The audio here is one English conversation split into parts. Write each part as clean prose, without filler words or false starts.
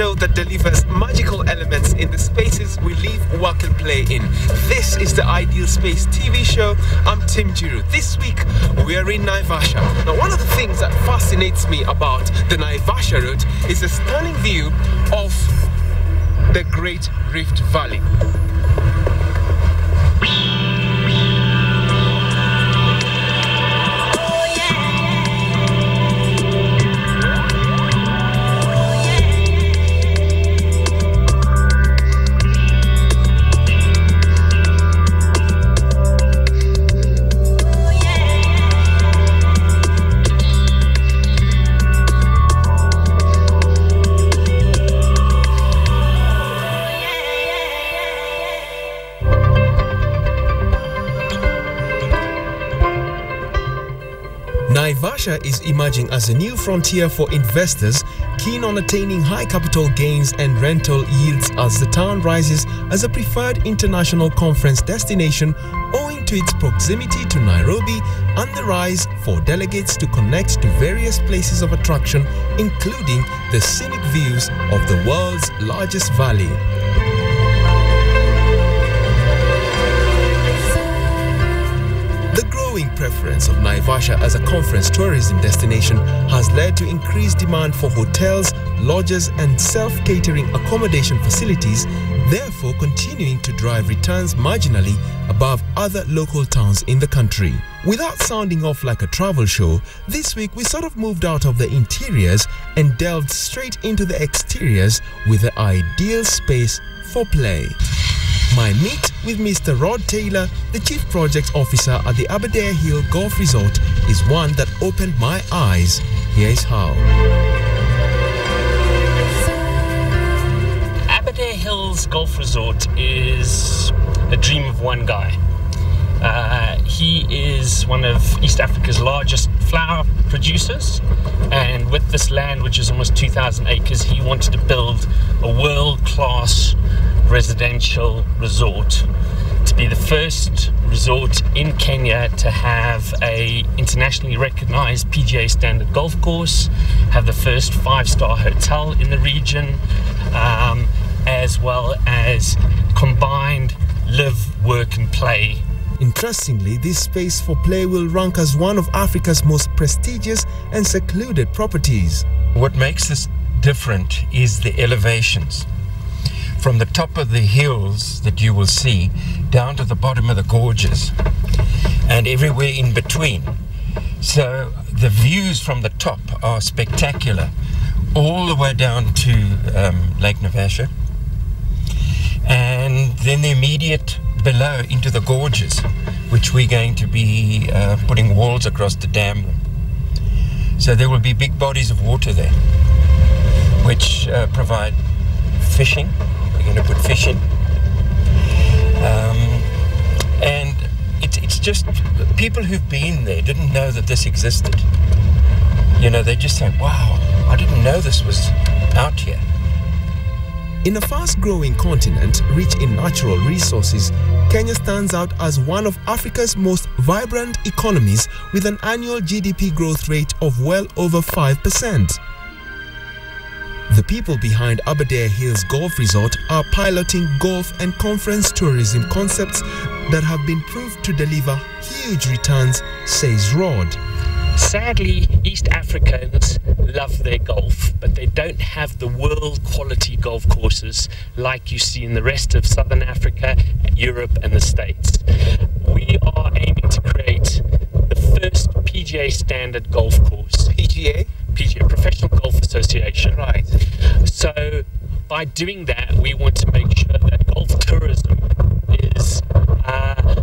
show that delivers magical elements in the spaces we live, work and play in. This is the Ideal Space TV show. I'm Tim Njiru. This week we are in Naivasha. Now, one of the things that fascinates me about the Naivasha route is the stunning view of the Great Rift Valley. Naivasha is emerging as a new frontier for investors keen on attaining high capital gains and rental yields as the town rises as a preferred international conference destination owing to its proximity to Nairobi and the rise for delegates to connect to various places of attraction, including the scenic views of the world's largest valley. The growing preference of Naivasha as a conference tourism destination has led to increased demand for hotels, lodges and self-catering accommodation facilities, therefore continuing to drive returns marginally above other local towns in the country. Without sounding off like a travel show, this week we sort of moved out of the interiors and delved straight into the exteriors with the ideal space for play. My meet with Mr. Rod Taylor, the Chief Project Officer at the Aberdare Hill Golf Resort, is one that opened my eyes. Here is how. Aberdare Hills Golf Resort is a dream of one guy. He is one of East Africa's largest flower producers, and with this land, which is almost 2,000 acres, he wanted to build a world-class residential resort, to be the first resort in Kenya to have a internationally recognized PGA standard golf course, have the first 5-star hotel in the region, as well as combined live, work and play. Interestingly, this space for play will rank as one of Africa's most prestigious and secluded properties. What makes this different is the elevations. From the top of the hills that you will see down to the bottom of the gorges and everywhere in between. So the views from the top are spectacular, all the way down to Lake Naivasha, and then the immediate below into the gorges, which we're going to be putting walls across to dam them. So there will be big bodies of water there, which provide fishing. We're going to put fish in, and it's just people who've been there didn't know that this existed. You know, they just say, wow, I didn't know this was out here. In a fast-growing continent rich in natural resources, Kenya stands out as one of Africa's most vibrant economies with an annual GDP growth rate of well over 5%. The people behind Aberdare Hills Golf Resort are piloting golf and conference tourism concepts that have been proved to deliver huge returns, says Rod. Sadly, East Africans love their golf, but they don't have the world quality golf courses like you see in the rest of Southern Africa, Europe and the States. We are aiming to create the first PGA standard golf course. PGA? PGA, Professional Golf Association. Right. So by doing that, we want to make sure that golf tourism is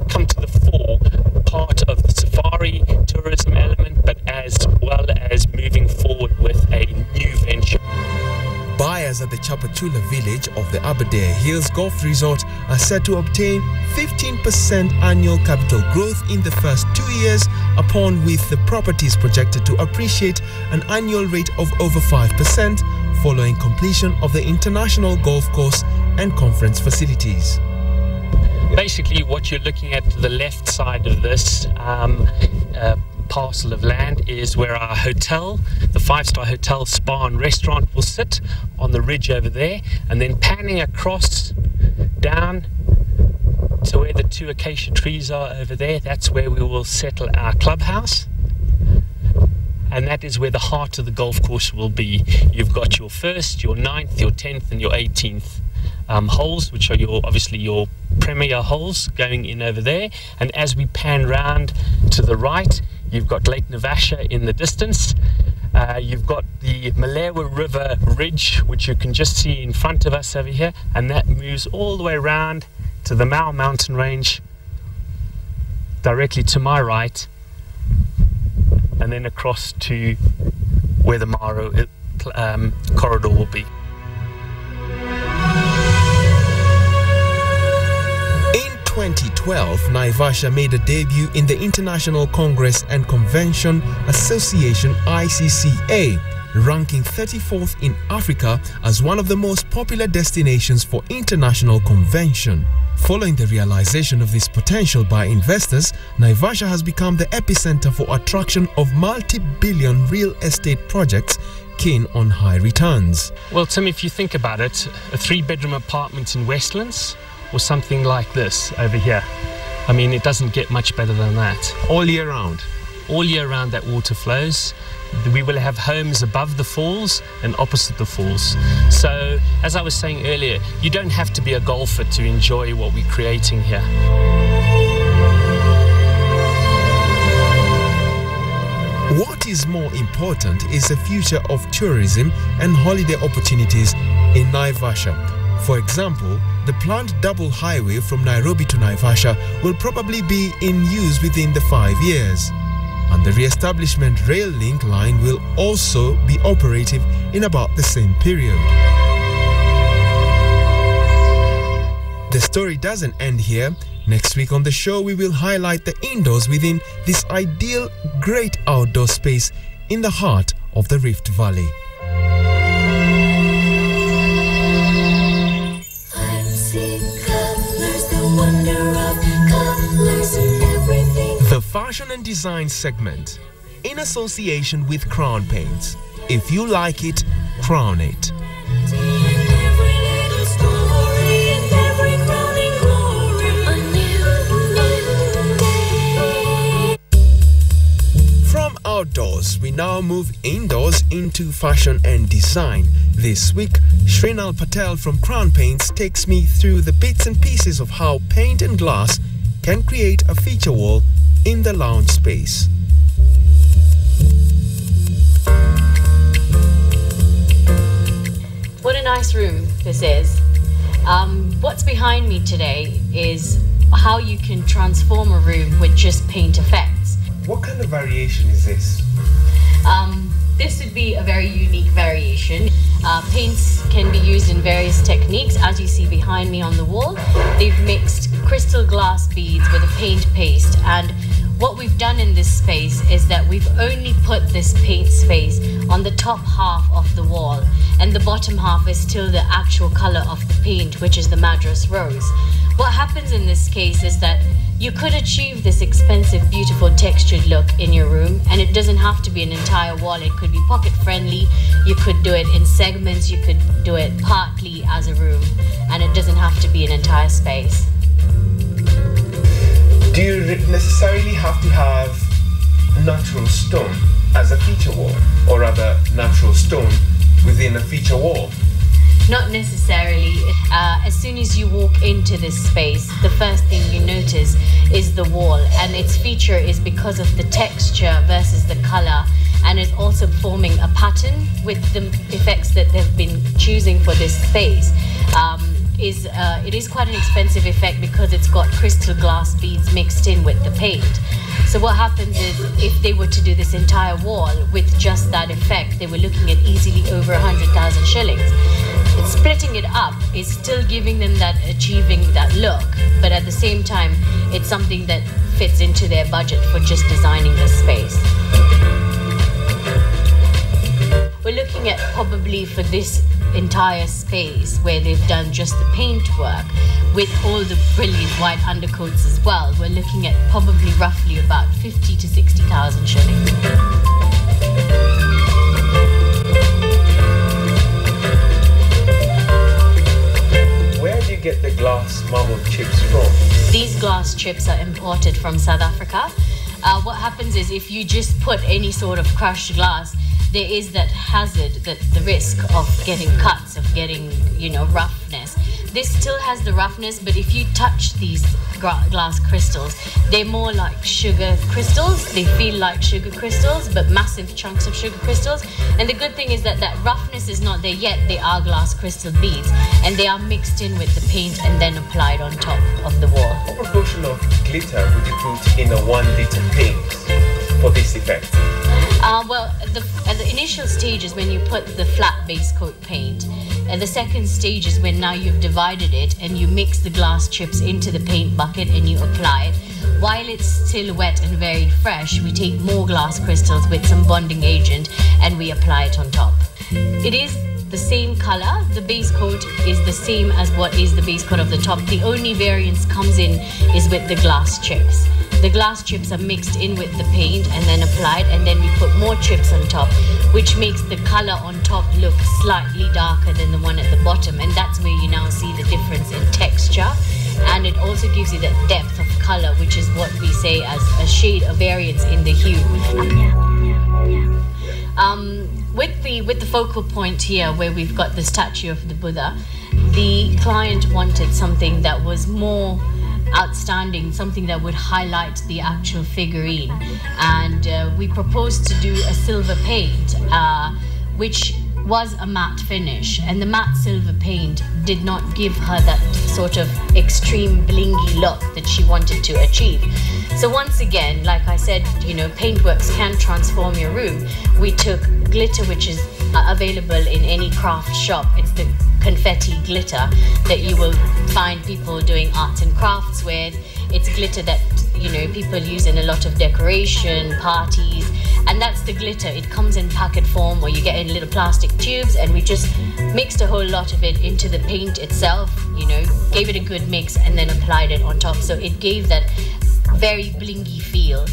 come to the fore, part of the safari tourism element, but as well as moving forward with a new venture. Buyers at the Chapachula village of the Aberdare Hills Golf Resort are set to obtain 15% annual capital growth in the first 2 years, upon with the properties projected to appreciate an annual rate of over 5% following completion of the international golf course and conference facilities. Basically, what you're looking at the left side of this parcel of land is where our hotel, the 5-star hotel, spa and restaurant will sit on the ridge over there, and then panning across down to where the 2 acacia trees are over there, that's where we will settle our clubhouse. And that is where the heart of the golf course will be. You've got your 1st, your 9th, your 10th and your 18th holes, which are obviously your premier holes going in over there. And as we pan round to the right, you've got Lake Naivasha in the distance. You've got the Malewa River Ridge, which you can just see in front of us over here, and that moves all the way around to the Mau mountain range directly to my right, and then across to where the Maro corridor will be. In 2012, Naivasha made a debut in the International Congress and Convention Association ICCA, ranking 34th in Africa as one of the most popular destinations for international convention. Following the realization of this potential by investors, Naivasha has become the epicenter for attraction of multi-billion real estate projects keen on high returns. Well, Tim, if you think about it, a 3-bedroom apartment in Westlands or something like this over here, I mean, it doesn't get much better than that. All year round? All year round that water flows. We will have homes above the falls and opposite the falls. So, as I was saying earlier, you don't have to be a golfer to enjoy what we're creating here. What is more important is the future of tourism and holiday opportunities in Naivasha. For example, the planned double highway from Nairobi to Naivasha will probably be in use within the 5 years. And the re-establishment rail link line will also be operative in about the same period. The story doesn't end here. Next week on the show, we will highlight the indoors within this ideal great outdoor space in the heart of the Rift Valley. I see colors, the wonder of colors and everything. The Fashion and Design segment, in association with Crown Paints. If you like it, crown it. From outdoors, we now move indoors into fashion and design. This week, Shrinal Patel from Crown Paints takes me through the bits and pieces of how paint and glass can create a feature wall in the lounge space. What a nice room this is. What's behind me today is how you can transform a room with just paint effects. What kind of variation is this? This would be a very unique variation. Paints can be used in various techniques. As you see behind me on the wall, they've mixed crystal glass beads with a paint paste, and what we've done in this space is that we've only put this paint space on the top half of the wall, and the bottom half is still the actual color of the paint, which is the Madras rose. What happens in this case is that you could achieve this expensive, beautiful textured look in your room, and it doesn't have to be an entire wall. It could be pocket friendly, you could do it in segments, you could do it partly as a room, and it doesn't have to be an entire space. Do you necessarily have to have natural stone as a feature wall, or rather natural stone within a feature wall? Not necessarily. As soon as you walk into this space, the first thing you notice is the wall, and its feature is because of the texture versus the color, and it's also forming a pattern with the effects that they've been choosing for this space. It is quite an expensive effect because it's got crystal glass beads mixed in with the paint. So what happens is, if they were to do this entire wall with just that effect, they were looking at easily over 100,000 shillings. But splitting it up is still giving them that, achieving that look, but at the same time, it's something that fits into their budget for just designing this space. we're looking at probably for this entire space where they've done just the paint work with all the brilliant white undercoats as well, we're looking at probably roughly about 50 to 60,000 shillings. Get the glass marble chips from? These glass chips are imported from South Africa. What happens is if you just put any sort of crushed glass, there is that hazard, that the risk of getting cuts, of getting, roughness. This still has the roughness, but if you touch these glass crystals, they're more like sugar crystals. They feel like sugar crystals, but massive chunks of sugar crystals. And the good thing is that roughness is not there yet. They are glass crystal beads, and they are mixed in with the paint and then applied on top of the wall. What proportion of glitter would you put in a 1 liter paint for this effect? Well, at the initial stages when you put the flat base coat paint, and the second stage is when now you've divided it and you mix the glass chips into the paint bucket and you apply it. While it's still wet and very fresh, we take more glass crystals with some bonding agent and we apply it on top. It is the same color. The base coat is the same as what is the base coat of the top. The only variance comes in is with the glass chips. The glass chips are mixed in with the paint and then applied, and then we put more chips on top, which makes the color on top look slightly darker than the one at the bottom, and that's where you now see the difference in texture, and it also gives you that depth of color, which is what we say as a shade, a variance in the hue. With the focal point here where we've got the statue of the Buddha, the client wanted something that was more outstanding, something that would highlight the actual figurine, and we proposed to do a silver paint, which was a matte finish, and the matte silver paint did not give her that sort of extreme blingy look that she wanted to achieve. So once again, like I said, paintworks can transform your room. We took glitter, which is available in any craft shop. It's the confetti glitter that you will find people doing arts and crafts with. It's glitter that people use in a lot of decoration parties, and that's the glitter. It comes in packet form, or you get in little plastic tubes, and we just mixed a whole lot of it into the paint itself, gave it a good mix and then applied it on top, so it gave that very blingy feel.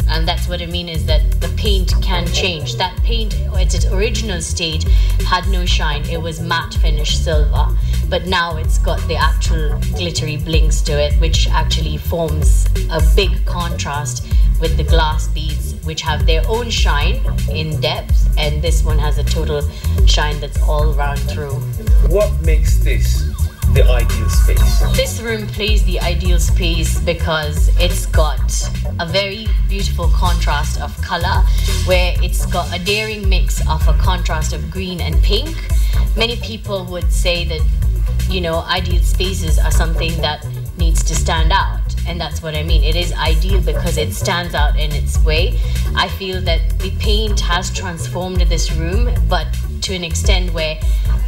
And that's what I mean, is that the paint can change. That paint, at its original state, had no shine. It was matte finish silver, but now it's got the actual glittery blinks to it, which actually forms a big contrast with the glass beads, which have their own shine in depth, and this one has a total shine that's all round through. What makes this the ideal space? This room plays the ideal space because it's got a very beautiful contrast of color, where it's got a daring mix of a contrast of green and pink. Many people would say that, ideal spaces are something that needs to stand out, and that's what I mean. It is ideal because it stands out in its way. I feel that the paint has transformed this room, but to an extent where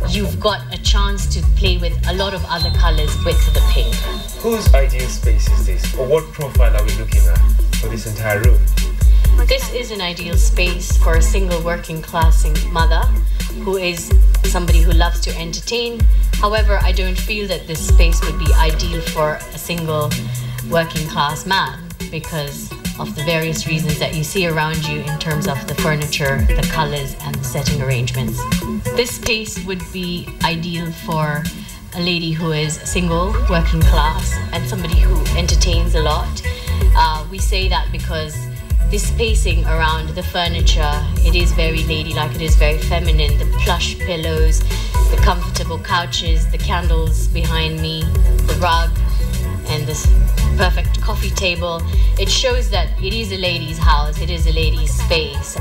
you've got a chance to play with a lot of other colors with the paint. Whose ideal space is this, or what profile are we looking at for this entire room? This is an ideal space for a single working class mother who is somebody who loves to entertain. However, I don't feel that this space would be ideal for a single working class man because of the various reasons that you see around you in terms of the furniture, the colors, and the setting arrangements. This space would be ideal for a lady who is single, working class, and somebody who entertains a lot. We say that because the spacing around the furniture, it is very ladylike, it is very feminine. The plush pillows, the comfortable couches, the candles behind me, the rug, and this perfect coffee table. It shows that it is a lady's house, it is a lady's space.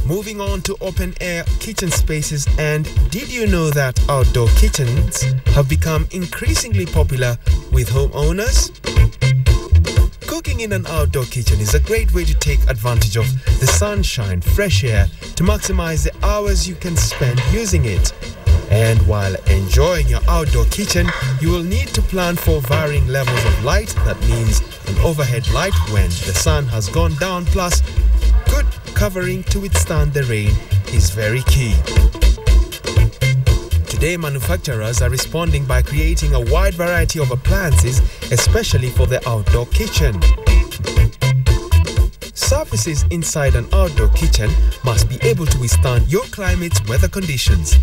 Moving on to open-air kitchen spaces, and did you know that outdoor kitchens have become increasingly popular with homeowners? Cooking in an outdoor kitchen is a great way to take advantage of the sunshine, fresh air, to maximize the hours you can spend using it. And while enjoying your outdoor kitchen, you will need to plan for varying levels of light. That means an overhead light when the sun has gone down, plus good covering to withstand the rain is very key. Today, manufacturers are responding by creating a wide variety of appliances, especially for the outdoor kitchen. Surfaces inside an outdoor kitchen must be able to withstand your climate's weather conditions.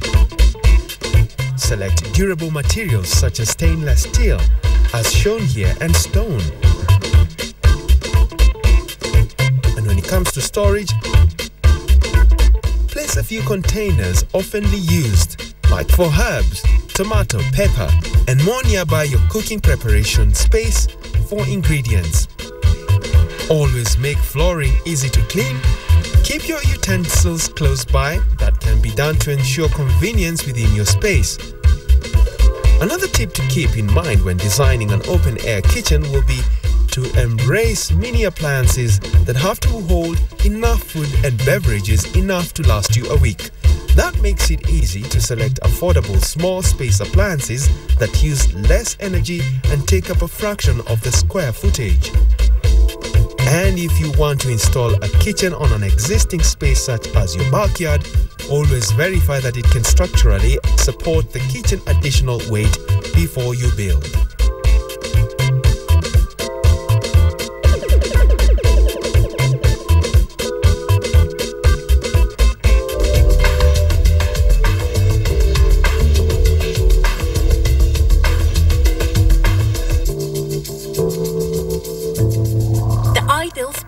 Select durable materials such as stainless steel, as shown here, and stone. And when it comes to storage, place a few containers oftenly used, like for herbs, tomato, pepper, and more nearby your cooking preparation space for ingredients. Always make flooring easy to clean. Keep your utensils close by. That can be done to ensure convenience within your space. Another tip to keep in mind when designing an open-air kitchen will be to embrace mini appliances that have to hold enough food and beverages enough to last you a week. That makes it easy to select affordable small space appliances that use less energy and take up a fraction of the square footage. And if you want to install a kitchen on an existing space such as your backyard, always verify that it can structurally support the kitchen additional weight before you build.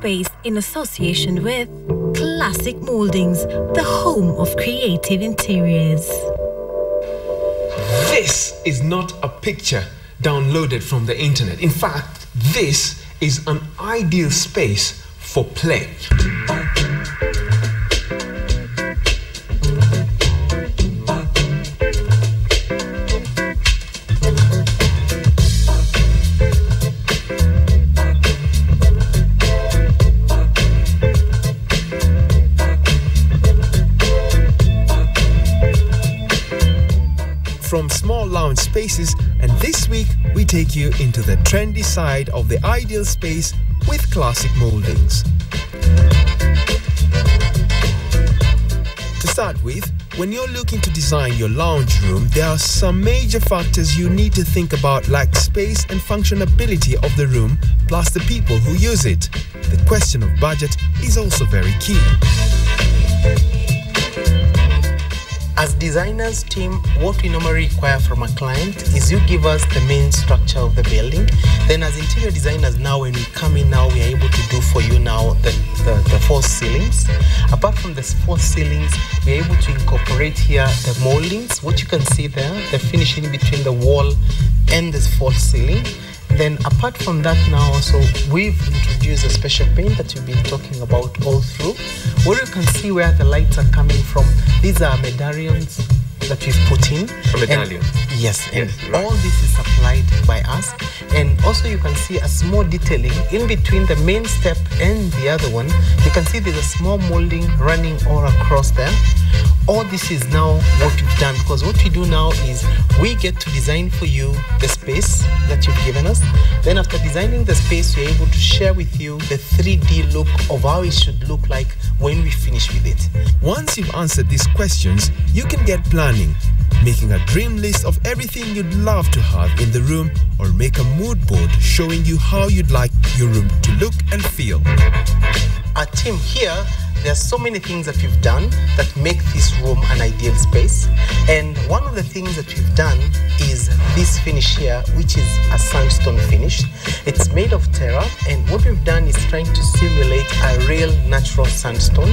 Space in association with Classic Moldings, the home of creative interiors. This is not a picture downloaded from the internet. In fact, this is an ideal space for play. From small lounge spaces, and this week we take you into the trendy side of the ideal space with Classic Moldings. To start with, when you're looking to design your lounge room, there are some major factors you need to think about, like space and functionality of the room, plus the people who use it. The question of budget is also very key. As designers team, what we normally require from a client is you give us the main structure of the building. Then as interior designers now, when we come in now, we are able to do for you now the false ceilings. Apart from the false ceilings, we are able to incorporate here the moldings. What you can see there, the finishing between the wall and this false ceiling. Then apart from that now also, we've introduced a special paint that we've been talking about all through, where you can see where the lights are coming from. These are medallions that we've put in. A medallion? Yes, and right. all this is applied by us. And also you can see a small detailing in between the main step and the other one. You can see there's a small molding running all across there. All this is now what we've done, because what we do now is we get to design for you the space that you've given us. Then after designing the space, we're able to share with you the 3D look of how it should look like when we finish with it. Once you've answered these questions, you can get planning, making a dream list of everything you'd love to have in the room, or make a mood board showing you how you'd like your room to look and feel. Our team here, there are so many things that we've done that make this room an ideal space. And one of the things that we've done is this finish here, which is a sandstone finish. It's made of terra, and what we've done is trying to simulate a real natural sandstone.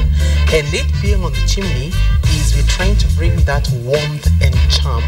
And it being on the chimney is we're trying to bring that warmth and charm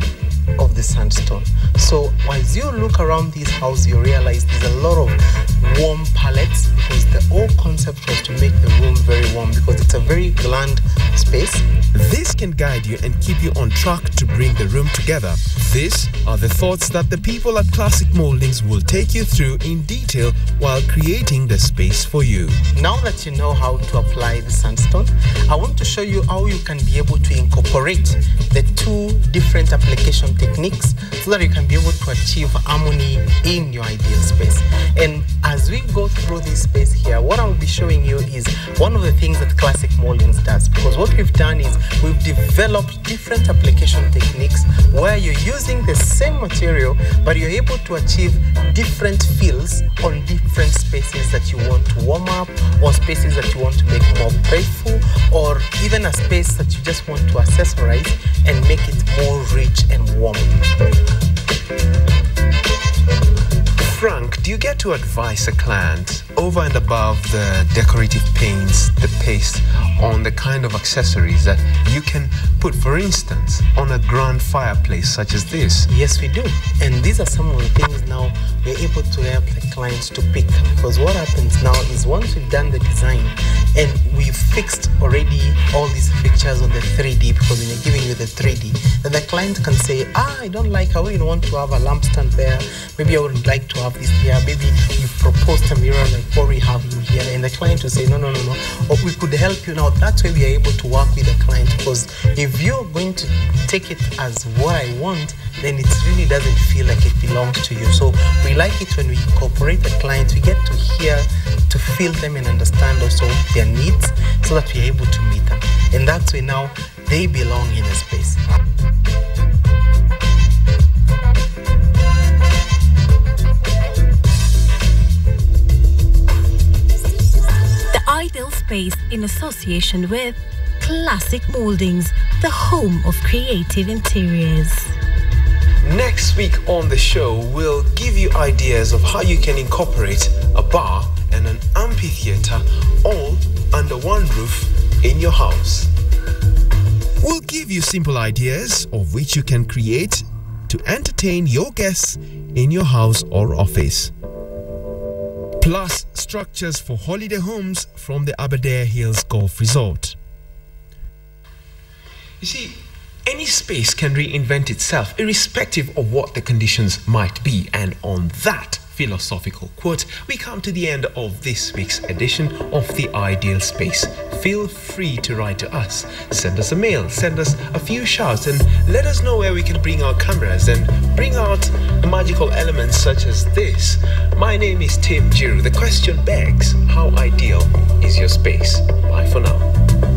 of the sandstone. So as you look around this house, you realize there's a lot of warm palettes, because the whole concept was to make the room very warm, because it's a very bland space. This can guide you and keep you on track to bring the room together. These are the thoughts that the people at Classic Moldings will take you through in detail while creating the space for you. Now that you know how to apply the sandstone, I want to show you how you can be able to incorporate the two different application techniques so that you can be able to achieve harmony in your ideal space. And as we go through this space here, what I'll be showing you is one of the things that Classic Moldings does, because what we've done is we've developed different application techniques where you're using the same material but you're able to achieve different feels on different spaces that you want to warm up, or spaces that you want to make more playful, or even a space that you just want to accessorize and make it more rich and warm. Frank, do you get to advise a client over and above the decorative paints, the paste, on the kind of accessories that you can put, for instance, on a grand fireplace such as this? Yes, we do. And these are some of the things now we're able to help the clients to pick. Because what happens now is once we've done the design and we've fixed already all these pictures on the 3D, because when you're giving you the 3D, then the client can say, I don't like, I wouldn't want to have a lampstand there. Maybe I would like to have this here. Maybe you've proposed a mirror like what we have in here. And the client will say, no. Or we could help you now. That's why we are able to work with the client, because if you're going to take it as what I want, then it really doesn't feel like it belongs to you. So we like it when we incorporate the client. We get to hear, to feel them and understand also their needs so that we're able to meet them. And that's why now they belong in a space. The ideal space in association with Classic Moldings, the home of creative interiors. Next week on the show, we'll give you ideas of how you can incorporate a bar and an amphitheater all under one roof in your house. We'll give you simple ideas of which you can create to entertain your guests in your house or office. Plus structures for holiday homes from the Aberdare Hills Golf Resort. You see, any space can reinvent itself irrespective of what the conditions might be. And on that philosophical quote, we come to the end of this week's edition of The Ideal Space. Feel free to write to us, send us a mail, send us a few shouts, and let us know where we can bring our cameras and bring out the magical elements such as this. My name is Tim Njiru. The question begs, how ideal is your space? Bye for now.